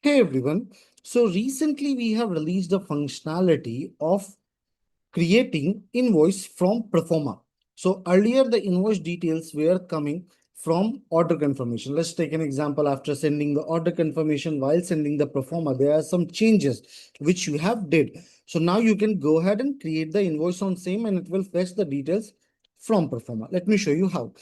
Hey everyone. So recently we have released a functionality of creating invoice from Proforma. So earlier the invoice details were coming from order confirmation. Let's take an example. After sending the order confirmation, while sending the Proforma, there are some changes which you have did. So now you can go ahead and create the invoice on same and it will fetch the details from Proforma. Let me show you how.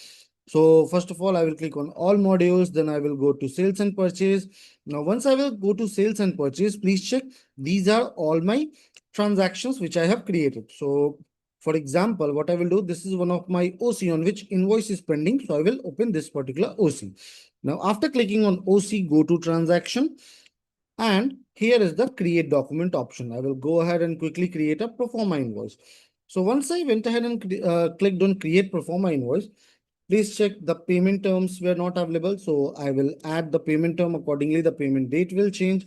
So first of all, I will click on all modules, then I will go to sales and purchase. Now, once I will go to sales and purchase, please check these are all my transactions which I have created. So for example, what I will do, this is one of my OC on which invoice is pending. So I will open this particular OC. Now, after clicking on OC, go to transaction. And here is the create document option. I will go ahead and quickly create a Proforma invoice. So once I went ahead and clicked on create Proforma invoice, please check the payment terms were not available. So I will add the payment term accordingly. The payment date will change.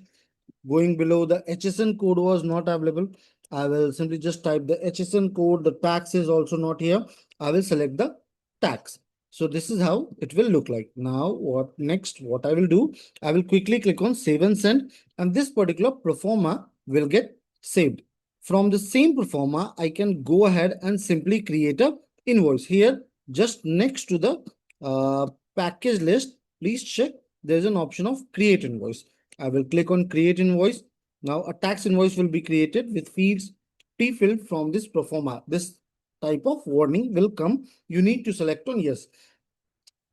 Going below, the HSN code was not available. I will simply just type the HSN code. The tax is also not here. I will select the tax. So this is how it will look like. Now, what I will do, I will quickly click on save and send, and this particular Proforma will get saved. From the same Proforma, I can go ahead and simply create a invoice here just next to the package list. Please check there's an option of create invoice. I will click on create invoice. Now a tax invoice will be created with fields pre-filled from this Proforma. This type of warning will come. You need to select on yes.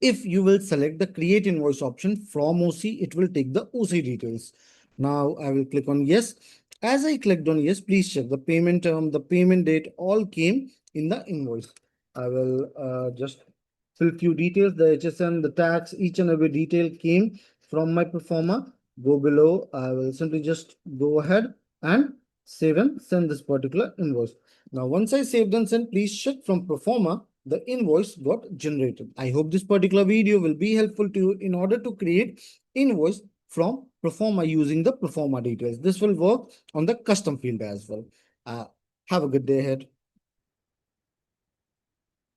If you will select the create invoice option from OC, it will take the OC details. Now I will click on yes. As I clicked on yes, please check the payment term, the payment date all came in the invoice. I will just fill few details, the HSN, the tax, each and every detail came from my Proforma. Go below, I will simply just go ahead and save and send this particular invoice. Now, once I saved and sent, please check from Proforma, the invoice got generated. I hope this particular video will be helpful to you in order to create invoice from Proforma using the Proforma details. This will work on the custom field as well. Have a good day ahead.